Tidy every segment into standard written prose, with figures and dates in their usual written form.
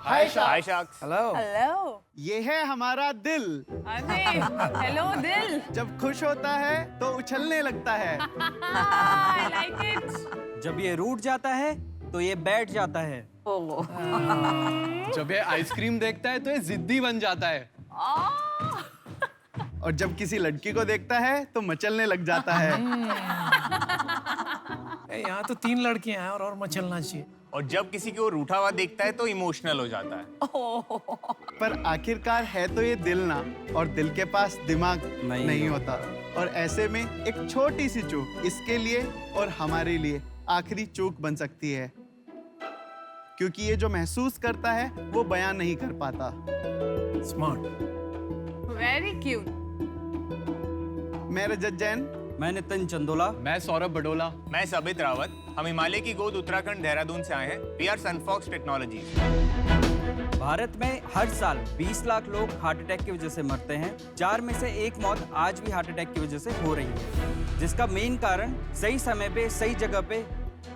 हाय sharks. Hello. Hello. ये है हमारा दिल। अरे हेलो दिल। जब खुश होता है तो उछलने लगता है। I like it. जब ये रूठ जाता है तो ये बैठ जाता है। जब ये आइसक्रीम देखता है तो ये जिद्दी बन जाता है। और जब किसी लड़की को देखता है तो मचलने लग जाता है। यहाँ तो 3 लड़कियां हैं और मचलना चाहिए। और जब किसी को रूठा हुआ देखता है तो इमोशनल हो जाता है। पर आखिरकार है तो ये दिल ना, और दिल के पास दिमाग नहीं होता। और ऐसे में एक छोटी सी चूक इसके लिए और हमारे लिए आखिरी चूक बन सकती है, क्योंकि ये जो महसूस करता है वो बयान नहीं कर पाता। स्मार्ट। Very cute. मैं रजत जैन। मैं नितिन चंदोला। मैं सौरभ बडोला। मैं सबित रावत। हम हिमालय की गोद उत्तराखंड देहरादून से आए हैं। We are Sunfox technologies. Bharat में हर साल 20 लाख लोग हार्ट अटैक की वजह से मरते हैं। 4 में से 1 मौत आज भी हार्ट अटैक की वजह से हो रही है, जिसका मेन कारण सही समय पे सही जगह पे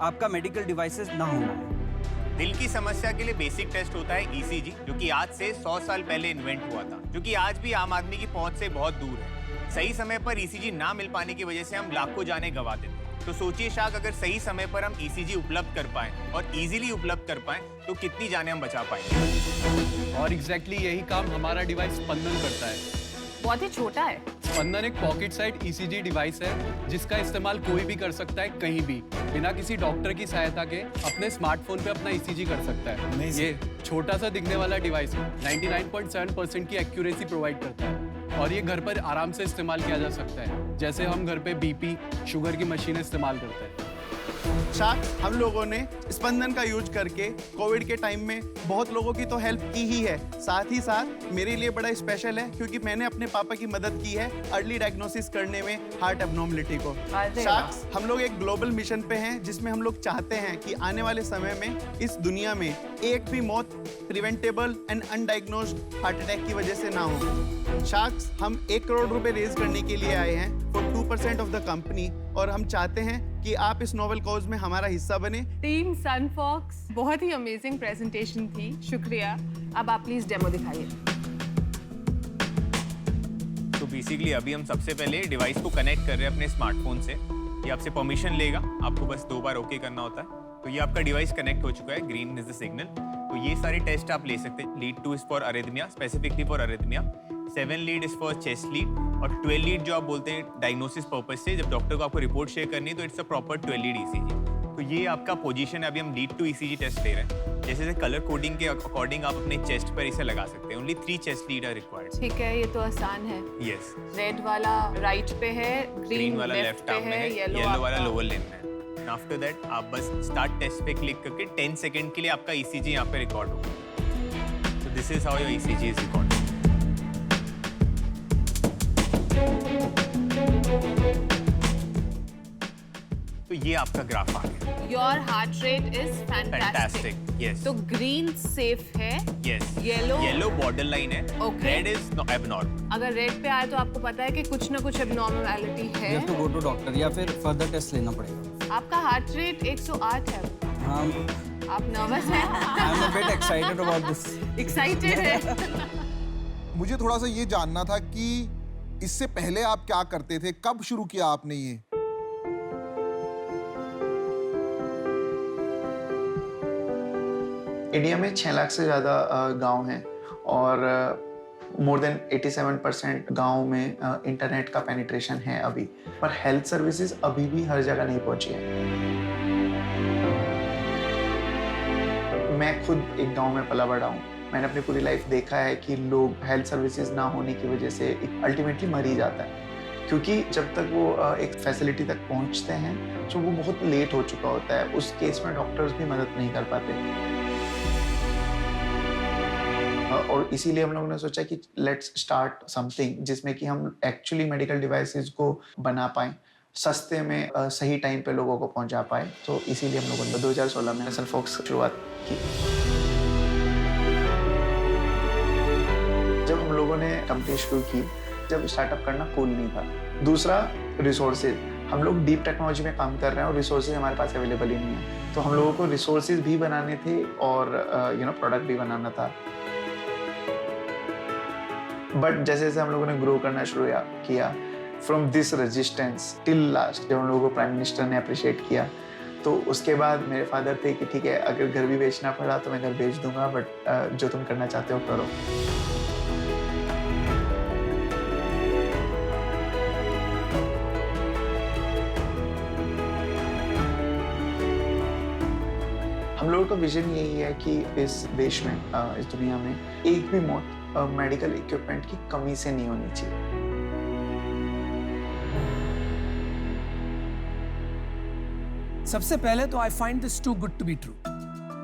आपका मेडिकल डिवाइसेस ना होना है। दिल की समस्या के लिए बेसिक टेस्ट होता है ईसीजी, जो कि आज से 100 साल पहले इन्वेंट हुआ था, जो कि आज भी आम आदमी की पहुंच से बहुत दूर है। सही समय पर ईसीजी ना मिल पाने की वजह से हम लाखों जानें गंवा देते हैं। तो सोचिए शाक, अगर सही समय पर हम ईसीजी उपलब्ध कर पाएं और इजीली उपलब्ध कर पाएं तो कितनी जानें हम बचा पाएंगे। और एग्जैक्टली यही काम हमारा डिवाइस स्पंदन करता है। बहुत ही छोटा है। स्पंदन एक पॉकेट साइड ईसीजी डिवाइस है जिसका इस्तेमाल कोई भी कर सकता है, कहीं भी, बिना किसी डॉक्टर की सहायता के अपने स्मार्टफोन पे अपना ईसीजी कर सकता है। ये छोटा सा दिखने वाला डिवाइस 99.7% की एक्यूरेसी प्रोवाइड करता है और ये घर पर आराम से इस्तेमाल किया जा सकता है, जैसे हम घर पे बीपी शुगर की मशीनें इस्तेमाल करते हैं। शार्क, हम लोगों ने स्पंदन का यूज करके कोविड के टाइम में बहुत लोगों की तो हेल्प की ही है, साथ ही साथ मेरे लिए बड़ा स्पेशल है क्योंकि मैंने अपने पापा की मदद की है अर्ली डायग्नोसिस करने में हार्ट एब्नॉर्मलिटी को। शार्क्स, हम लोग एक ग्लोबल मिशन पे हैं जिसमें हम लोग चाहते हैं कि आने वाले समय में इस दुनिया में एक भी मौत प्रिवेंटेबल एंड अनडायग्नोज्ड हार्ट अटैक की वजह से ना हो। शार्क्स, हम 1 करोड़ रुपए रेज करने के लिए आए हैं फॉर 2% ऑफ द कंपनी, और हम चाहते हैं कि आप इस नोवेल कॉज में हमारा हिस्सा बने। टीम सनफॉक्स, बहुत ही अमेजिंग प्रेजेंटेशन थी, शुक्रिया। अब आप प्लीज डेमो दिखाइए। तो बेसिकली अभी हम सबसे पहले डिवाइस को कनेक्ट कर रहे हैं अपने स्मार्टफोन से। ये आपसे परमिशन लेगा, आपको बस 2 बार ओके करना होता है। तो ये आपका डिवाइस कनेक्ट हो चुका है, ग्रीन इज द सिग्नल। तो ये सारे टेस्ट आप ले सकते हैं। Lead 2 is for arrhythmia, specifically for arrhythmia. 7 lead is for chest lead, और 12 लीड जो आप बोलते हैं डायग्नोसिस पर्पज से, जब डॉक्टर को आपको रिपोर्ट शेयर करनी है तो it's a proper 12 lead ECG. तो ये आपका पोजीशन है। अभी हम लीड 2 ईसीजी टेस्ट ले रहे हैं। जैसे कलर कोडिंग के अकॉर्डिंग आप अपने चेस्ट पर इसे लगा सकते हैं। Only 3 chest lead are required. ठीक है, ये तो आसान है। यस। रेड वाला राइट पे है, ग्रीन वाला लेफ्ट आर्म में है, येलो वाला लोअर लिम्ब में है। आफ्टर दैट आप बस स्टार्ट टेस्ट पे क्लिक करके 10 सेकंड के लिए आपका ईसीजी यहाँ पे रिकॉर्ड होगा। So this is how your ECG is recorded. तो ये आपका ग्राफ आ गया। Your heart rate is fantastic. Yes. तो ग्रीन सेफ है। Yes. Yellow yellow border line है। Okay. Red is abnormal. अगर रेड पे आए तो आपको पता है कि कुछ ना कुछ एबनॉर्मलिटी You है। have to go to doctor या फिर फर्दर टेस्ट लेना पड़ेगा। आपका हार्ट रेट 108 है। हाँ, आप नर्वस हैं? I am a bit excited about this. Excited है? मुझे थोड़ा सा ये जानना था कि इससे पहले आप क्या करते थे, कब शुरू किया आपने ये? इंडिया में 6 लाख से ज़्यादा गांव हैं और मोर देन 87% गांव में इंटरनेट का पेनिट्रेशन है अभी, पर हेल्थ सर्विसेज अभी भी हर जगह नहीं पहुंची है। मैं खुद एक गांव में पला बड़ा हूँ। मैंने अपनी पूरी लाइफ देखा है कि लोग हेल्थ सर्विसेज ना होने की वजह से अल्टीमेटली मर ही जाता है, क्योंकि जब तक वो एक फैसिलिटी तक पहुँचते हैं तो वो बहुत लेट हो चुका होता है। उस केस में डॉक्टर्स भी मदद नहीं कर पाते, और इसीलिए हम लोगों ने सोचा कि लेट्स स्टार्ट समथिंग जिसमें कि हम एक्चुअली मेडिकल डिवाइसेस को बना पाएं, सस्ते में सही टाइम पे लोगों को पहुंचा पाए। तो इसीलिए हम लोगों ने 2016 में सनफॉक्स शुरुआत की। जब हम लोगों ने कंपनी शुरू की, जब स्टार्टअप करना कूल नहीं था। दूसरा, रिसोर्सेज। हम लोग डीप टेक्नोलॉजी में काम कर रहे हैं और रिसोर्सेज हमारे पास अवेलेबल ही नहीं है, तो हम लोगों को रिसोर्सेज भी बनाने थे और प्रोडक्ट भी बनाना था। बट जैसे जैसे हम लोगों ने ग्रो करना शुरू किया, from this resistance till last, जब हम लोगों को प्राइम मिनिस्टर ने अप्रिशिएट किया, तो उसके बाद मेरे फादर थे कि ठीक है, अगर घर भी बेचना पड़ा तो मैं घर बेच दूंगा, बट जो तुम करना चाहते हो करो। हम लोगों का विजन यही है कि इस देश में, इस दुनिया में एक भी मौत मेडिकल इक्विपमेंट की कमी से नहीं होनी चाहिए। सबसे पहले तो I find this too good to be true,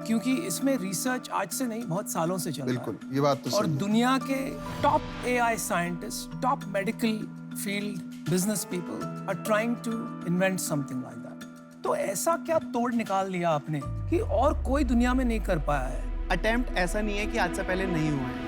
क्योंकि इसमें रिसर्च आज से नहीं बहुत सालों से चल रहा है। बिल्कुल, ये बात तो और सही है। दुनिया के top AI scientist, top medical field business people are trying to invent something like that. तो ऐसा क्या तोड़ निकाल लिया आपने कि और कोई दुनिया में नहीं कर पाया है? अटेम्प्ट ऐसा नहीं है कि आज से पहले नहीं हुआ है।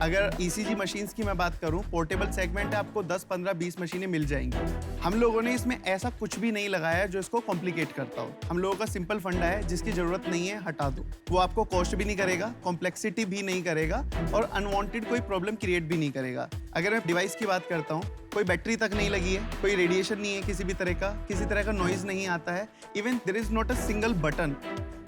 अगर ईसीजी मशीन्स की मैं बात करूं, पोर्टेबल सेगमेंट है, आपको 10, 15, 20 मशीनें मिल जाएंगी। हम लोगों ने इसमें ऐसा कुछ भी नहीं लगाया है जो इसको कॉम्प्लिकेट करता हो। हम लोगों का सिंपल फंडा है, जिसकी जरूरत नहीं है हटा दो। वो आपको कॉस्ट भी नहीं करेगा, कॉम्प्लेक्सिटी भी नहीं करेगा और अनवांटेड कोई प्रॉब्लम क्रिएट भी नहीं करेगा। अगर मैं डिवाइस की बात करता हूँ, कोई बैटरी तक नहीं लगी है, कोई रेडिएशन नहीं है किसी भी तरह का, किसी तरह का नॉइज नहीं आता है, even there is not a single button.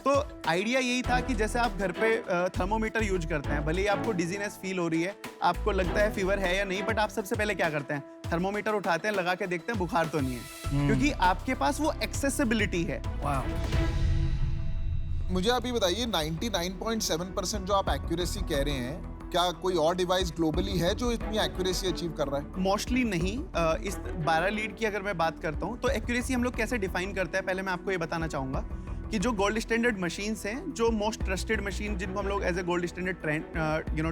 तो आइडिया यही था कि जैसे आप घर पे थर्मोमीटर यूज करते हैं, भले ही आपको डिजीनेस फील हो रही है, आपको लगता है फीवर है या नहीं, बट आप सबसे पहले क्या करते हैं? थर्मोमीटर उठाते हैं, लगा के देखते हैं बुखार तो नहीं है, क्योंकि आपके पास वो एक्सेसिबिलिटी है। मुझे अभी बताइए 99.7% जो आप एक्यूरेसी कह रहे हैं, क्या कोई और डिवाइस ग्लोबली है जो इतनी एक्यूरेसी अचीव कर रहा है? मोस्टली नहीं। इस 12 लीड की अगर मैं बात करता हूँ, तो एक्यूरेसी हम लोग कैसे डिफाइन करते हैं, पहले मैं आपको ये बताना चाहूँगा कि जो गोल्ड स्टैंडर्ड मशीन्स हैं, जो मोस्ट ट्रस्टेड मशीन जिनको हम लोग as a gold standard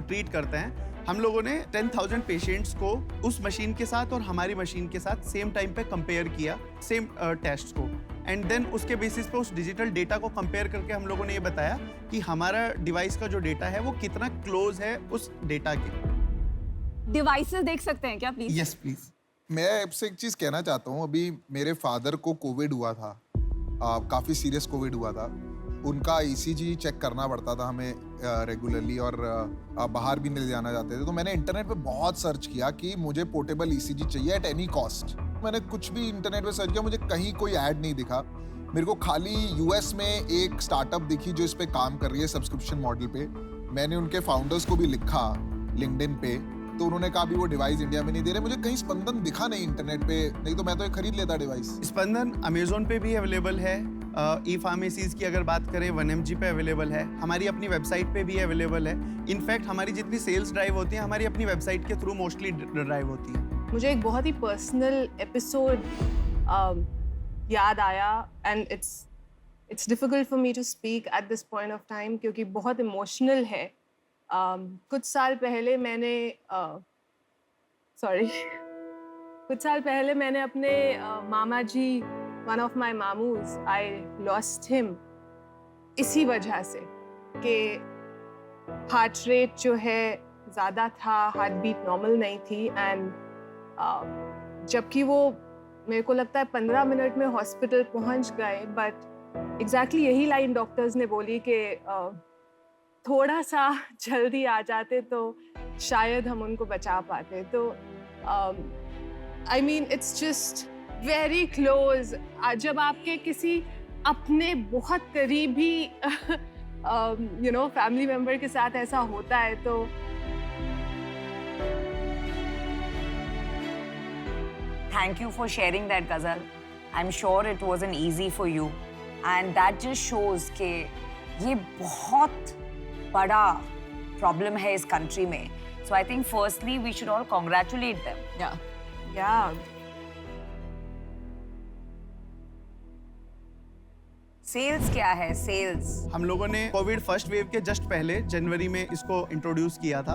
treat करते हैं, हम लोगों ने 10,000 पेशेंट्स को उस मशीन के साथ और हमारी मशीन के साथ सेम टाइम पे कंपेयर किया, सेम टेस्ट को, एंड देन उसके बेसिस पे उस डिजिटल डेटा को कंपेयर करके हम लोगों ने ये बताया कि हमारा डिवाइस का जो डेटा है वो कितना क्लोज है उस डेटा के। डिवाइसेस देख सकते हैं क्या प्लीज? Yes please. मैं आपसे एक चीज कहना चाहता हूँ। अभी मेरे फादर को कोविड हुआ था, काफी सीरियस कोविड हुआ था। उनका ईसीजी चेक करना पड़ता था हमें रेगुलरली, और बाहर भी नहीं जाना चाहते थे। तो मैंने इंटरनेट पे बहुत सर्च किया कि मुझे पोर्टेबल ईसीजी चाहिए एट एनी कॉस्ट। मैंने कुछ भी इंटरनेट पे सर्च किया, मुझे कहीं कोई ऐड नहीं दिखा। मेरे को खाली यूएस में एक स्टार्टअप दिखी जो इस पे काम कर रही है सब्सक्रिप्शन मॉडल पे। मैंने उनके फाउंडर्स को भी लिखा लिंक्डइन पे, तो उन्होंने कहा भी वो डिवाइस इंडिया में नहीं दे रहे। मुझे कहीं स्पंदन दिखा नहीं इंटरनेट पे, नहीं तो मैं तो ये खरीद लेता डिवाइस। स्पंदन अमेजोन पे भी अवेलेबल है, ई फार्मेसीज की अगर बात करें 1mg पे अवेलेबल है, हमारी अपनी वेबसाइट पे भी अवेलेबल है। इनफैक्ट हमारी जितनी सेल्स ड्राइव होती है, हमारी अपनी वेबसाइट के थ्रू मोस्टली ड्राइव होती है। मुझे एक बहुत ही पर्सनल एपिसोड याद आया, and it's difficult for me to speak at this point of time, क्योंकि बहुत इमोशनल है। कुछ साल पहले मैंने अपने मामा जी, वन ऑफ माई मामूज, आई लॉस्ट हिम इसी वजह से कि हार्ट रेट जो है ज़्यादा था, हार्ट बीट नॉर्मल नहीं थी, एंड जबकि वो मेरे को लगता है 15 मिनट में हॉस्पिटल पहुंच गए, बट एग्जैक्टली यही लाइन डॉक्टर्स ने बोली कि थोड़ा सा जल्दी आ जाते तो शायद हम उनको बचा पाते। तो I mean it's just very close. जब आपके किसी अपने बहुत करीबी फैमिली मेम्बर के साथ ऐसा होता है, तो Thank you for sharing that, Ghazal. I'm sure it wasn't easy for you, and that just shows कि ये बहुत बड़ा problem है इस country में. So I think firstly we should all congratulate them. yeah. Sales क्या है? Sales. हम लोगों ने कोविड फर्स्ट वेव के जस्ट पहले जनवरी में इसको इंट्रोड्यूस किया था,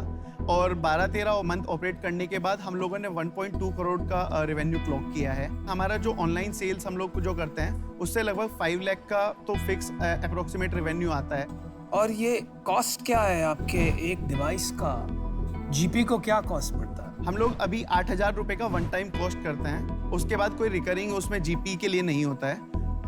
और 12-13 मंथ ऑपरेट करने के बाद हम लोगों ने 1.2 करोड़ का रेवेन्यू क्लॉक किया है। हमारा जो ऑनलाइन सेल्स हम लोग जो करते हैं, उससे लगभग 5 लाख का तो फिक्स अप्रोक्सीमेट रेवेन्यू आता है। और ये कॉस्ट क्या है आपके एक डिवाइस का? जीपी को क्या कॉस्ट पड़ता है? हम लोग अभी 8,000 रुपए का वन टाइम कॉस्ट करते हैं, उसके बाद कोई रिकरिंग उसमें जीपी के लिए नहीं होता है।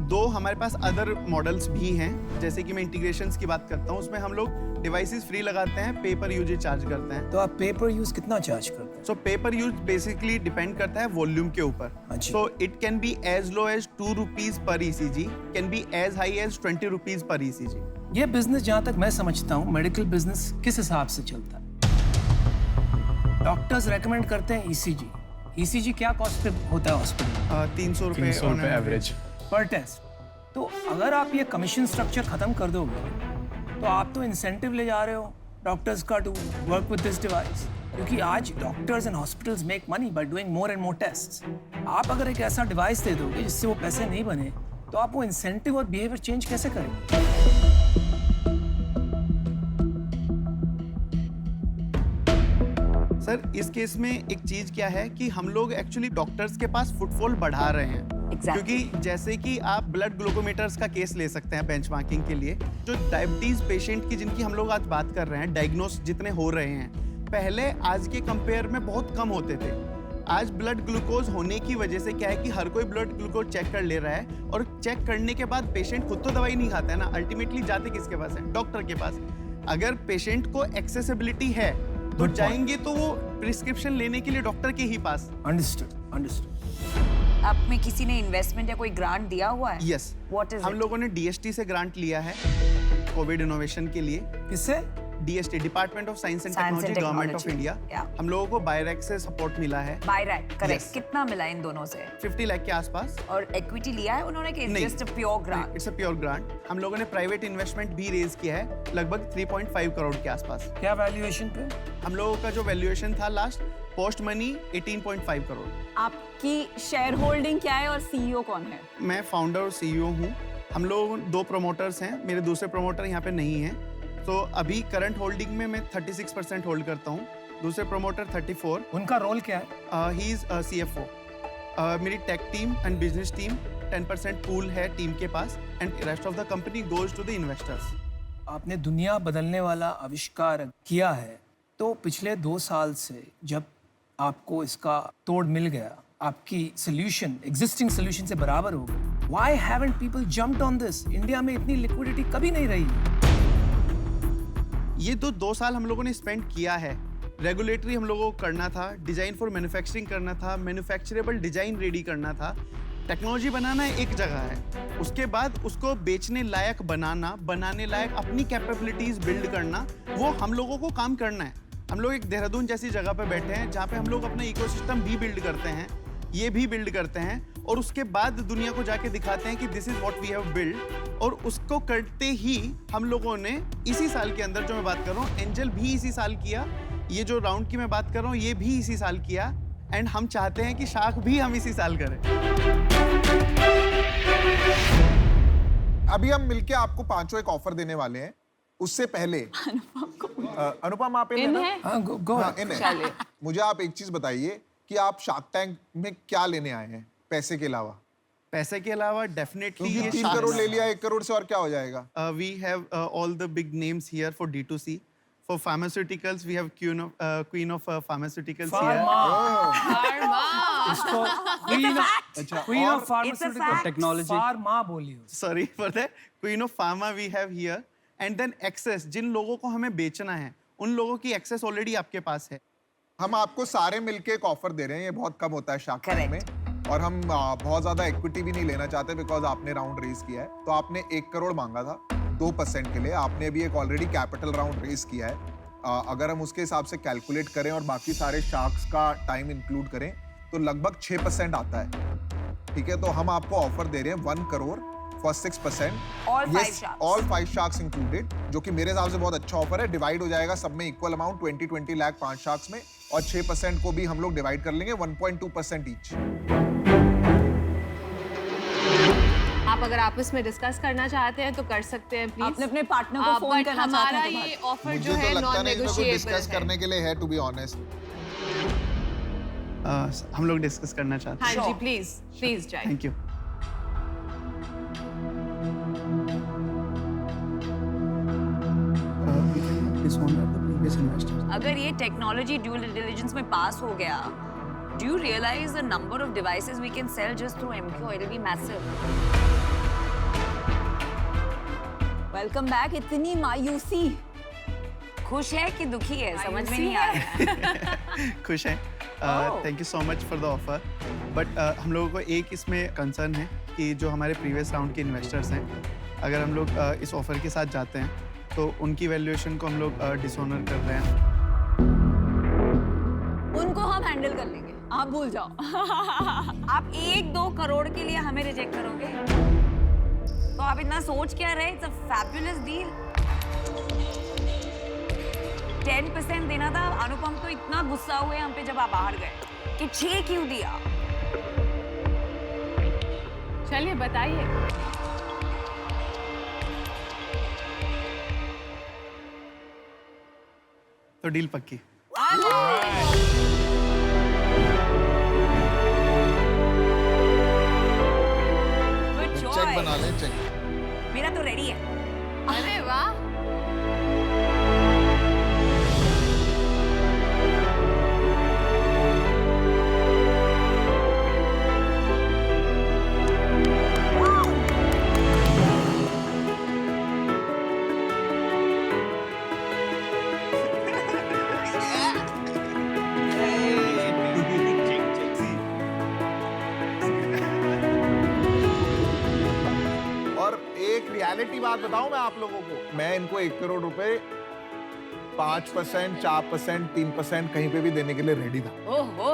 2 हमारे पास अदर मॉडल्स भी हैं, जैसे कि मैं इंटीग्रेशंस की बात करता हूँ, उसमें हम लोग डिवाइसेस फ्री लगाते हैं, पेपर यूजेज चार्ज करते हैं। तो आप पेपर यूज कितना चार्ज करते हैं? So paper use basically depend करता है वॉल्यूम के ऊपर। अच्छा। So it can be as low as 2 rupees per ECG, can be as high as 20 rupees per ECG. ये बिजनेस जहाँ तक मैं समझता हूँ, मेडिकल बिजनेस किस हिसाब से चलता है? डॉक्टर्स रेकमेंड करते हैं ईसीजी। ईसीजी क्या कॉस्ट पे होता है हॉस्पिटल? 300 रुपए 300 रुपए एवरेज पर टेस्ट। तो अगर आप ये कमीशन स्ट्रक्चर खत्म कर दोगे तो आप तो इंसेंटिव ले जा रहे हो डॉक्टर्स का to work with this device, क्योंकि आज doctors and hospitals make money by doing more and more tests. आप अगर एक ऐसा डिवाइस दे दोगे जिससे वो पैसे नहीं बने, तो आप वो इंसेंटिव और बिहेवियर चेंज कैसे करेंगे? सर, इस केस में एक चीज क्या है कि हम लोग एक्चुअली डॉक्टर्स के पास फुटफॉल बढ़ा रहे हैं। Exactly. क्योंकि जैसे कि आप ब्लड ग्लूकोमीटर्स का केस ले सकते हैं बेंचमार्किंग के लिए, जो डायबिटीज पेशेंट की जिनकी हम लोग आज बात कर रहे हैं, डायग्नोस जितने हो रहे हैं, पहले आज के कंपेयर में बहुत कम होते थे। आज ब्लड ग्लूकोज होने की वजह से क्या है कि हर कोई ब्लड ग्लूकोज चेक कर ले रहा है, और चेक करने के बाद पेशेंट खुद तो दवाई नहीं खाता है ना, अल्टीमेटली जाते किसके पास है? डॉक्टर के पास। अगर पेशेंट को एक्सेसिबिलिटी है तो जाएंगे तो वो प्रिस्क्रिप्शन लेने के लिए डॉक्टर के ही पास। Understood, understood. आप में किसी ने इन्वेस्टमेंट या कोई ग्रांट दिया हुआ है? यस। What is हम it? लोगों ने डीएसटी से ग्रांट लिया है कोविड इनोवेशन के लिए। किससे? DST, department of science and Science and technology, government of Technology. India. Yeah. हम लोगों को बायरैक से सपोर्ट मिला है बायरैक, करेक्ट। Yes. कितना मिला इन दोनों से? 50 लाख के आसपास। और इक्विटी लिया है उन्होंने कि नहीं, just a pure grant? It's a pure grant. हम लोगों ने प्राइवेट इन्वेस्टमेंट भी रेज किया है, लगभग 3.5 करोड़ के आसपास। क्या वैल्यूएशन पे? हम लोगों का जो वैल्यूएशन था लास्ट पोस्ट मनी 18.5 करोड़। आपकी शेयर होल्डिंग क्या है और सीईओ कौन है? मैं फाउंडर और सीईओ हूँ। हम लोग 2 प्रमोटर्स हैं, मेरे दूसरे प्रमोटर यहाँ पे नहीं हैं। तो अभी करंट होल्डिंग में मैं 36% होल्ड करता हूँ, दूसरे प्रमोटर 34। उनका रोल क्या है? He is CFO। मेरी tech team and business team 10% pool है टीम के पास, and rest of the company goes to the investors. आपने दुनिया बदलने वाला आविष्कार किया है, तो पिछले 2 साल से जब आपको इसका तोड़ मिल गया, आपकी सोल्यूशन एग्जिस्टिंग सोल्यूशन से बराबर हो गई, why haven't people jumped on this? India में इतनी लिक्विडिटी कभी नहीं रही। ये 2 साल हम लोगों ने स्पेंड किया है। रेगुलेटरी हम लोगों को करना था, डिजाइन फॉर मैन्युफैक्चरिंग करना था, मैन्युफैक्चरेबल डिजाइन रेडी करना था, टेक्नोलॉजी बनाना एक जगह है, उसके बाद उसको बेचने लायक बनाना, बनाने लायक अपनी कैपेबिलिटीज बिल्ड करना, वो हम लोगों को काम करना है। हम लोग एक देहरादून जैसी जगह पे बैठे हैं जहाँ पे हम लोग अपना इकोसिस्टम भी बिल्ड करते हैं, ये भी बिल्ड करते हैं, और उसके बाद दुनिया को जाके दिखाते हैं कि this is what we have build. और उसको करते ही हम लोगों ने इसी साल के अंदर, जो मैं बात कर रहा हूँ, एंजल भी इसी साल किया, ये जो राउंड की मैं बात कर रहा हूँ ये भी इसी साल किया, एंड हम चाहते हैं कि शार्क भी हम इसी साल करें। अभी हम मिलके आपको 5 एक ऑफर देने वाले हैं। उससे पहले अनुपम, आप इन है? हाँ, गो हाँ, इन है। मुझे आप एक चीज बताइए कि आप शार्क टैंक में क्या लेने आए हैं पैसे के अलावा? पैसे के अलावा डेफिनेटली 3 करोड़ ले लिया, 1 करोड़ से और क्या हो जाएगा? We have all the big names here for D2C। For pharmaceuticals, we have queen of pharmaceuticals here. इसको queen of pharmaceutical technology pharma बोलिए। Sorry for that. Queen of pharma we have here, and then access, जिन लोगों को हमें बेचना है, उन लोगों की access already आपके पास है। हम आपको सारे मिलके एक ऑफर दे रहे हैं, ये बहुत कम होता है शार्क टैंक में, और हम बहुत ज्यादा इक्विटी भी नहीं लेना चाहते बिकॉज आपने राउंड रेज किया है। तो आपने 1 करोड़ मांगा था 2% के लिए, आपने अभी एक ऑलरेडी कैपिटल राउंड रेज किया है। अगर हम उसके हिसाब से कैलकुलेट करें और बाकी सारे शार्क्स का टाइम इंक्लूड करें तो लगभग 6% आता है। ठीक है, तो हम आपको ऑफर दे रहे हैं 1 crore for 6%। All 5 sharks. All 5 sharks included, जो कि मेरे हिसाब से बहुत अच्छा ऑफर है। डिवाइड हो जाएगा सब में इक्वल अमाउंट 20 लाख 5 शार्क्स में, और 6% को भी हम लोग डिवाइड कर लेंगे 1.2% ईच। आप अगर आपस में डिस्कस करना चाहते हैं तो कर सकते हैं प्लीज। आपने अपने पार्टनर को फोन बट करना चाहते हमारा हैं तो ये बात। ऑफर मुझे जो तो है लगता नॉन नहीं इसमें कोई डिस्कस नेगोशिएबल है। करने के लिए है, टू बी ऑनेस्ट। हम लोग डिस्कस करना चाहते हैं। हाँ जी, प्लीज प्लीज जाइए। Thank you. This one, base investors. अगर ये टेक्नोलॉजी ड्यू डिलिजेंस में पास हो गया, do you realize the number of devices we can sell just through MQ? It'll be massive. Welcome back. इतनी मायूसी। खुश है कि दुखी है समझ में नहीं आ रहा है। खुश हैं। Thank you so much for the offer, but हम लोगों को एक इसमें कंसर्न है कि जो हमारे प्रीवियस राउंड के इन्वेस्टर्स हैं, अगर हम लोग इस ऑफर के साथ जाते हैं तो उनकी वैल्यूएशन को हम लोग डिसऑनर कर रहे हैं। उनको हम हैंडल कर लेंगे, आप भूल जाओ। आप 1-2 करोड़ के लिए हमें रिजेक्ट करोगे? तो आप इतना सोच क्या रहे? It's a fabulous deal. 10% देना था। अनुपम तो इतना गुस्सा हुए हम पे जब आप बाहर गए कि 6 क्यों दिया? चलिए बताइए। तो डील पक्की। Good check choice. बना लें, चेक। मेरा तो रेडी है। अरे वाह। और एक रियलिटी बात बताऊं मैं आप लोगों को, मैं इनको 1 करोड़ रुपए 5%, 4%, 3% कहीं पे भी देने के लिए रेडी था। ओहो।